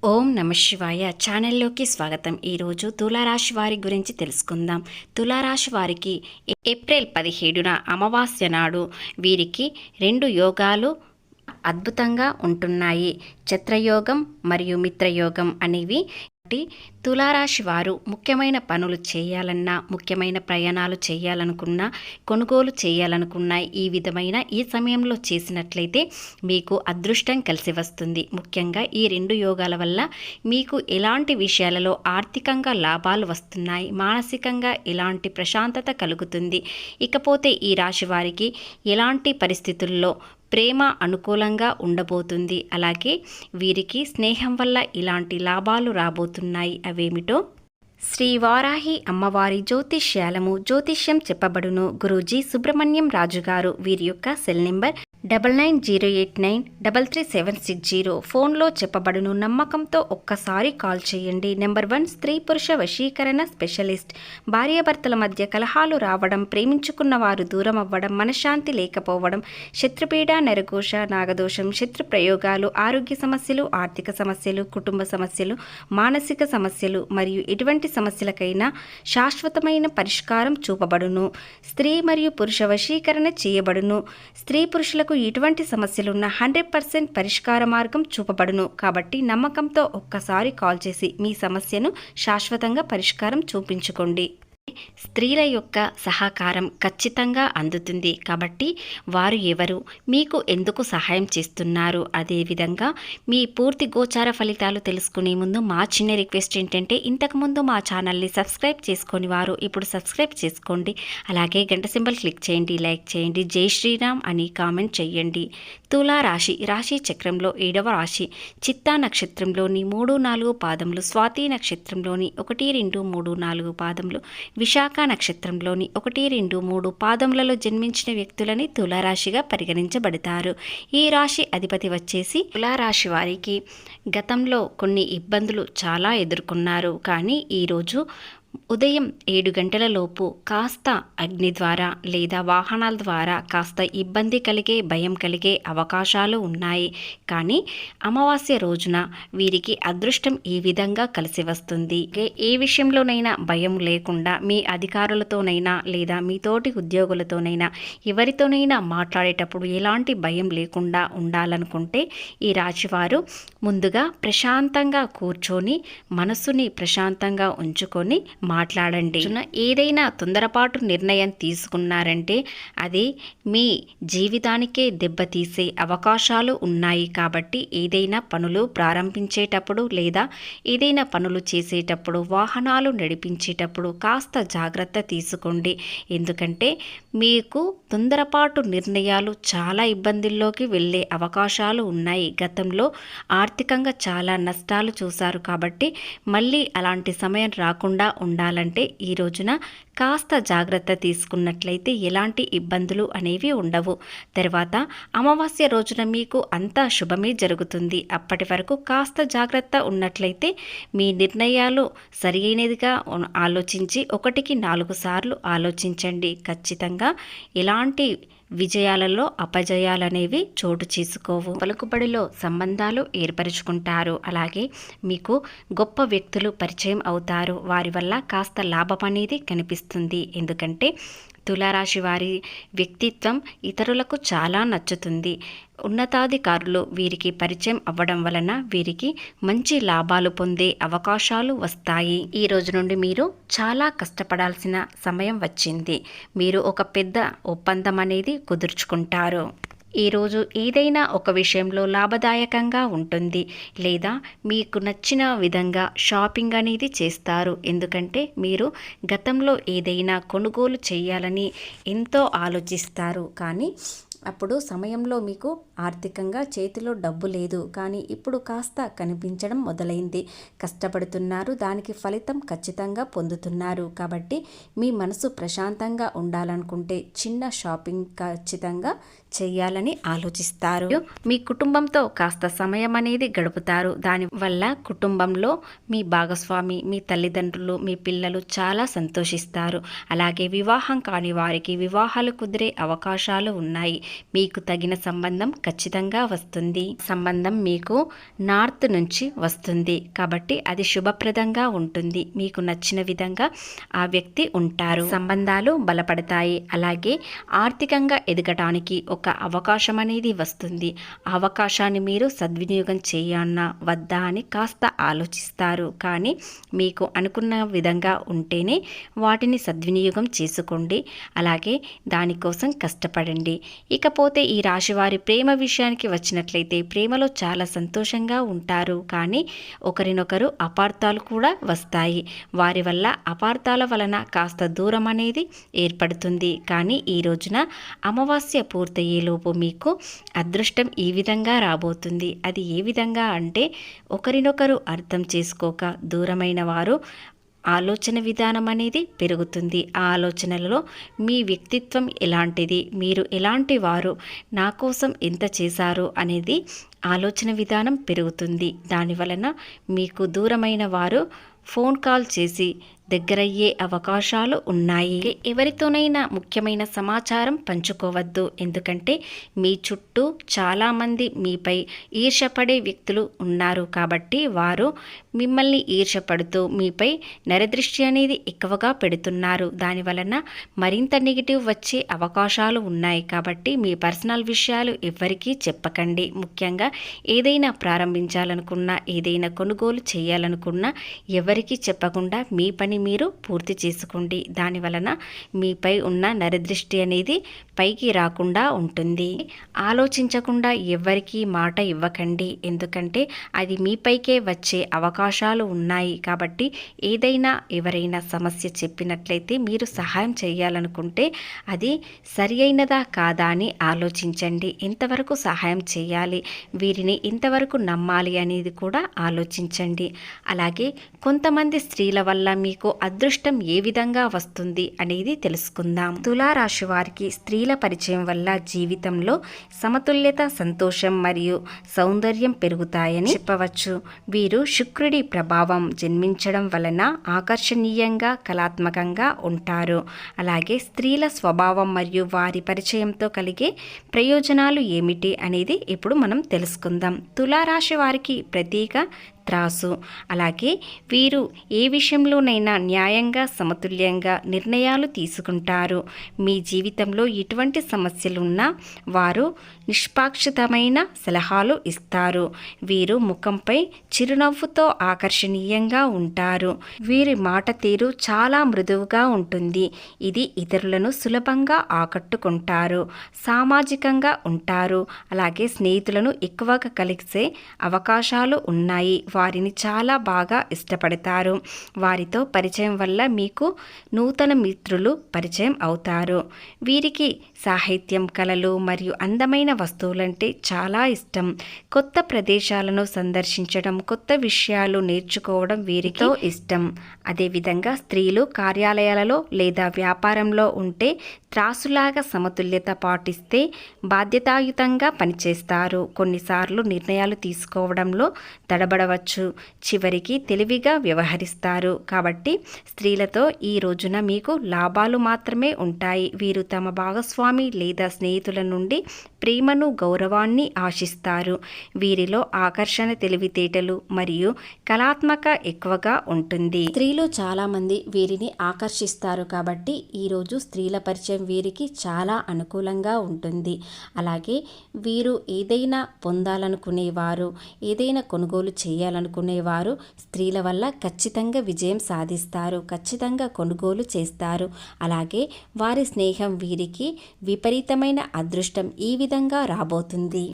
ఓం నమ శివాయ ఛానల్లోకి స్వాగతం. ఈరోజు తులారాశి వారి గురించి తెలుసుకుందాం. తులారాశి వారికి ఏప్రిల్ 17న అమావాస్య నాడు వీరికి 2 యోగాలు అద్భుతంగా ఉంటున్నాయి. ఛత్రయోగం మరియు మిత్రయోగం అనేవి. తులారాశి వారు ముఖ్యమైన పనులు చేయాలన్నా, ముఖ్యమైన ప్రయాణాలు చేయాలనుకున్నా, కొనుగోలు చేయాలనుకున్నా ఈ సమయంలో చేసినట్లయితే మీకు అదృష్టం కలిసి వస్తుంది. ముఖ్యంగా ఈ 2 యోగాల వల్ల మీకు ఎలాంటి విషయాలలో ఆర్థికంగా లాభాలు వస్తున్నాయి, మానసికంగా ఎలాంటి ప్రశాంతత కలుగుతుంది. ఇకపోతే ఈ రాశి వారికి ఎలాంటి పరిస్థితుల్లో ప్రేమ అనుకూలంగా ఉండబోతుంది. అలాగే వీరికి స్నేహం వల్ల ఇలాంటి లాభాలు రాబోతున్నాయి. అవేమిటో శ్రీ వారాహి అమ్మవారి జ్యోతిష్యం చెప్పబడును. గురూజీ సుబ్రహ్మణ్యం రాజు గారు. వీరి యొక్క సెల్ నెంబర్ 9908933760. ఫోన్లో చెప్పబడును. నమ్మకంతో ఒక్కసారి కాల్ చేయండి. నెంబర్ 1 స్త్రీ పురుష వశీకరణ స్పెషలిస్ట్. భార్యాభర్తల మధ్య కలహాలు రావడం, ప్రేమించుకున్న వారు దూరం అవ్వడం, మనశ్శాంతి లేకపోవడం, శత్రుపీడ, నరఘోష, నాగదోషం, శత్రు ప్రయోగాలు, ఆరోగ్య సమస్యలు, ఆర్థిక సమస్యలు, కుటుంబ సమస్యలు, మానసిక సమస్యలు మరియు ఎటువంటి సమస్యలకైనా శాశ్వతమైన పరిష్కారం చూపబడును. స్త్రీ మరియు పురుష వశీకరణ చేయబడును. స్త్రీ పురుషులకు ఎటువంటి సమస్యలున్నా 100% పరిష్కార మార్గం చూపబడును. కాబట్టి నమ్మకంతో ఒక్కసారి కాల్ చేసి మీ సమస్యను శాశ్వతంగా పరిష్కారం చూపించుకోండి. స్త్రీల యొక్క సహకారం ఖచ్చితంగా అందుతుంది. కాబట్టి వారు ఎవరు, మీకు ఎందుకు సహాయం చేస్తున్నారు, అదేవిధంగా మీ పూర్తి గోచార ఫలితాలు తెలుసుకునే ముందు మా చిన్న రిక్వెస్ట్ ఏంటంటే, ఇంతకుముందు మా ఛానల్ని సబ్స్క్రైబ్ చేసుకొని వారు ఇప్పుడు సబ్స్క్రైబ్ చేసుకోండి. అలాగే గంట సింబల్ క్లిక్ చేయండి, లైక్ చేయండి, జై శ్రీరామ్ అని కామెంట్ చేయండి. తులా రాశి చక్రంలో 7వ రాశి. చిత్తా నక్షత్రంలోని 3-4 పాదములు, స్వాతి నక్షత్రంలోని 1-2-3-4 పాదములు, విశాఖ నక్షత్రంలోని 1-2-3 పాదములలో జన్మించిన వ్యక్తులని తులారాశిగా పరిగణించబడతారు. ఈ రాశి అధిపతి వచ్చేసి తులారాశి వారికి గతంలో కొన్ని ఇబ్బందులు చాలా ఎదుర్కొన్నారు. కానీ ఈరోజు ఉదయం 7 గంటల లోపు కాస్త అగ్ని ద్వారా లేదా వాహనాల ద్వారా కాస్త ఇబ్బంది కలిగే, భయం కలిగే అవకాశాలు ఉన్నాయి. కానీ అమావాస్య రోజున వీరికి అదృష్టం ఈ విధంగా కలిసి వస్తుంది. ఏ విషయంలోనైనా భయం లేకుండా మీ అధికారులతోనైనా లేదా మీ తోటి ఉద్యోగులతోనైనా ఎవరితోనైనా మాట్లాడేటప్పుడు ఎలాంటి భయం లేకుండా ఉండాలనుకుంటే ఈ రాశివారు ముందుగా ప్రశాంతంగా కూర్చొని మనసుని ప్రశాంతంగా ఉంచుకొని మాట్లాడండి. ఏదైనా తొందరపాటు నిర్ణయం తీసుకున్నారంటే అది మీ జీవితానికే దెబ్బతీసే అవకాశాలు ఉన్నాయి. కాబట్టి ఏదైనా పనులు ప్రారంభించేటప్పుడు లేదా ఏదైనా పనులు చేసేటప్పుడు, వాహనాలు నడిపించేటప్పుడు కాస్త జాగ్రత్త తీసుకోండి. ఎందుకంటే మీకు తొందరపాటు నిర్ణయాలు చాలా ఇబ్బందుల్లోకి వెళ్ళే అవకాశాలు ఉన్నాయి. గతంలో ఆర్థికంగా చాలా నష్టాలు చూశారు. కాబట్టి మళ్ళీ అలాంటి సమయం రాకుండా ఉండాలంటే ఈ రోజున కాస్త జాగ్రత్త తీసుకున్నట్లయితే ఎలాంటి ఇబ్బందులు అనేవి ఉండవు. తర్వాత అమావాస్య రోజున మీకు అంతా శుభమే జరుగుతుంది. అప్పటి వరకు కాస్త జాగ్రత్త ఉన్నట్లయితే మీ నిర్ణయాలు సరైనదిగా ఆలోచించి 1కి 4 సార్లు ఆలోచించండి. ఖచ్చితంగా ఎలాంటి విజయాలలో అపజయాలనేవి చోటు చేసుకోవు. పలుకుబడిలో సంబంధాలు ఏర్పరచుకుంటారు. అలాగే మీకు గొప్ప వ్యక్తులు పరిచయం అవుతారు. వారి వల్ల కాస్త లాభం అనేది కనిపిస్తుంది. ఎందుకంటే తులారాశి వారి వ్యక్తిత్వం ఇతరులకు చాలా నచ్చుతుంది. ఉన్నతాధికారులు వీరికి పరిచయం అవ్వడం వలన వీరికి మంచి లాభాలు పొందే అవకాశాలు వస్తాయి. ఈ రోజు నుండి మీరు చాలా కష్టపడాల్సిన సమయం వచ్చింది. మీరు ఒక పెద్ద ఒప్పందం అనేది కుదుర్చుకుంటారు. ఈరోజు ఏదైనా ఒక విషయంలో లాభదాయకంగా ఉంటుంది. లేదా మీకు నచ్చిన విధంగా షాపింగ్ అనేది చేస్తారు. ఎందుకంటే మీరు గతంలో ఏదైనా కొనుగోలు చేయాలని ఎంతో ఆలోచిస్తారు. కానీ అప్పుడు సమయంలో మీకు ఆర్థికంగా చేతిలో డబ్బు లేదు. కానీ ఇప్పుడు కాస్త కనిపించడం మొదలైంది. కష్టపడుతున్నారు, దానికి ఫలితం ఖచ్చితంగా పొందుతున్నారు. కాబట్టి మీ మనసు ప్రశాంతంగా ఉండాలనుకుంటే చిన్న షాపింగ్ ఖచ్చితంగా చేయాలని ఆలోచిస్తారు. మీ కుటుంబంతో కాస్త సమయం అనేది గడుపుతారు. దానివల్ల కుటుంబంలో మీ భాగస్వామి, మీ తల్లిదండ్రులు, మీ పిల్లలు చాలా సంతోషిస్తారు. అలాగే వివాహం కాని వారికి వివాహాలు కుదిరే అవకాశాలు ఉన్నాయి. మీకు తగిన సంబంధం ఖచ్చితంగా వస్తుంది. సంబంధం మీకు నార్త్ నుంచి వస్తుంది కాబట్టి అది శుభప్రదంగా ఉంటుంది. మీకు నచ్చిన విధంగా ఆ వ్యక్తి ఉంటారు. సంబంధాలు బలపడతాయి. అలాగే ఆర్థికంగా ఎదగటానికి ఒక అవకాశం అనేది వస్తుంది. ఆ అవకాశాన్ని మీరు సద్వినియోగం చేయన్నా వద్దా అని కాస్త ఆలోచిస్తారు. కానీ మీకు అనుకున్న విధంగా ఉంటేనే వాటిని సద్వినియోగం చేసుకోండి. అలాగే దానికోసం కష్టపడండి. ఇకపోతే ఈ రాశివారి ప్రేమ విషయానికి వచ్చినట్లయితే ప్రేమలో చాలా సంతోషంగా ఉంటారు. కానీ ఒకరినొకరు అపార్థాలు కూడా వస్తాయి. వారి వల్ల అపార్థాల వలన కాస్త దూరం అనేది ఏర్పడుతుంది. కానీ ఈ రోజున అమావాస్య పూర్తయ్యేలోపు మీకు అదృష్టం ఈ విధంగా రాబోతుంది. అది ఏ విధంగా అంటే ఒకరినొకరు అర్థం చేసుకోక దూరమైన వారు ఆలోచన విధానం అనేది పెరుగుతుంది. ఆ ఆలోచనలలో మీ వ్యక్తిత్వం ఎలాంటిది, మీరు ఎలాంటి వారు, నా కోసం ఎంత చేశారు అనేది ఆలోచన విధానం పెరుగుతుంది. దానివలన మీకు దూరమైన వారు ఫోన్ కాల్ చేసి దగ్గరయ్యే అవకాశాలు ఉన్నాయి. ఎవరితోనైనా ముఖ్యమైన సమాచారం పంచుకోవద్దు. ఎందుకంటే మీ చుట్టూ చాలామంది మీపై ఈర్ష్యపడే వ్యక్తులు ఉన్నారు. కాబట్టి వారు మిమ్మల్ని ఈర్ష్యపడుతూ మీపై నరదృష్టి అనేది ఎక్కువగా పెడుతున్నారు. దానివలన మరింత నెగిటివ్ వచ్చే అవకాశాలు ఉన్నాయి. కాబట్టి మీ పర్సనల్ విషయాలు ఎవ్వరికీ చెప్పకండి. ముఖ్యంగా ఏదైనా ప్రారంభించాలనుకున్నా, ఏదైనా కొనుగోలు చేయాలనుకున్నా ఎవరికీ చెప్పకుండా మీ పని మీరు పూర్తి చేసుకోండి. దానివలన మీపై ఉన్న నరదృష్టి అనేది పైకి రాకుండా ఉంటుంది. ఆలోచించకుండా ఎవరికీ మాట ఇవ్వకండి. ఎందుకంటే అది మీపైకే వచ్చే అవకాశాలు ఉన్నాయి. కాబట్టి ఏదైనా ఎవరైనా సమస్య చెప్పినట్లయితే మీరు సహాయం చేయాలనుకుంటే అది సరి అయినదా కాదా అని ఆలోచించండి. ఎంతవరకు సహాయం చేయాలి, వీరిని ఎంతవరకు నమ్మాలి అనేది కూడా ఆలోచించండి. అలాగే కొంతమంది స్త్రీల వల్ల మీకు అదృష్టం ఏ విధంగా వస్తుంది అనేది తెలుసుకుందాం. తులారాశి వారికి స్త్రీల పరిచయం వల్ల జీవితంలో సమతుల్యత, సంతోషం మరియు సౌందర్యం పెరుగుతాయని చెప్పవచ్చు. వీరు శుక్రుడి ప్రభావం జన్మించడం వలన ఆకర్షణీయంగా, కళాత్మకంగా ఉంటారు. అలాగే స్త్రీల స్వభావం మరియు వారి పరిచయంతో కలిగే ప్రయోజనాలు ఏమిటి అనేది ఇప్పుడు మనం తెలుసుకుందాం. తులారాశి వారికి ప్రతీక త్రాసు. అలాగే వీరు ఏ విషయంలోనైనా న్యాయంగా, సమతుల్యంగా నిర్ణయాలు తీసుకుంటారు. మీ జీవితంలో ఎటువంటి సమస్యలున్నా వారు నిష్పాక్షితమైన సలహాలు ఇస్తారు. వీరు ముఖంపై చిరునవ్వుతో ఆకర్షణీయంగా ఉంటారు. వీరి మాట తీరు చాలా మృదువుగా ఉంటుంది. ఇది ఇతరులను సులభంగా ఆకట్టుకుంటారు. సామాజికంగా ఉంటారు. అలాగే స్నేహితులను ఎక్కువగా కలిసే అవకాశాలు ఉన్నాయి. వారిని చాలా బాగా ఇష్టపడతారు. వారితో పరిచయం వల్ల మీకు నూతన మిత్రులు పరిచయం అవుతారు. వీరికి సాహిత్యం, కళలు మరియు అందమైన వస్తువులంటే చాలా ఇష్టం. కొత్త ప్రదేశాలను సందర్శించడం, కొత్త విషయాలు నేర్చుకోవడం వీరితో ఇష్టం. అదేవిధంగా స్త్రీలు కార్యాలయాలలో లేదా వ్యాపారంలో ఉంటే త్రాసులాగా సమతుల్యత పాటిస్తే బాధ్యతాయుతంగా పనిచేస్తారు. కొన్నిసార్లు నిర్ణయాలు తీసుకోవడంలో తడబడవచ్చు. చివరికి తెలివిగా వ్యవహరిస్తారు. కాబట్టి స్త్రీలతో ఈ రోజున మీకు లాభాలు మాత్రమే ఉంటాయి. వీరు తమ భాగస్వామి లేదా స్నేహితుల నుండి ప్రేమను, గౌరవాన్ని ఆశిస్తారు. వీరిలో ఆకర్షణ, తెలివితేటలు మరియు కళాత్మక ఎక్కువగా ఉంటుంది. స్త్రీలు చాలామంది వీరిని ఆకర్షిస్తారు. కాబట్టి ఈరోజు స్త్రీల పరిచయం వీరికి చాలా అనుకూలంగా ఉంటుంది. అలాగే వీరు ఏదైనా పొందాలనుకునేవారు, ఏదైనా కొనుగోలు చేయాలనుకునేవారు స్త్రీల వల్ల ఖచ్చితంగా విజయం సాధిస్తారు. ఖచ్చితంగా కొనుగోలు చేస్తారు. అలాగే వారి స్నేహం వీరికి విపరీతమైన అదృష్టం ఈ విధంగా రాబోతుంది.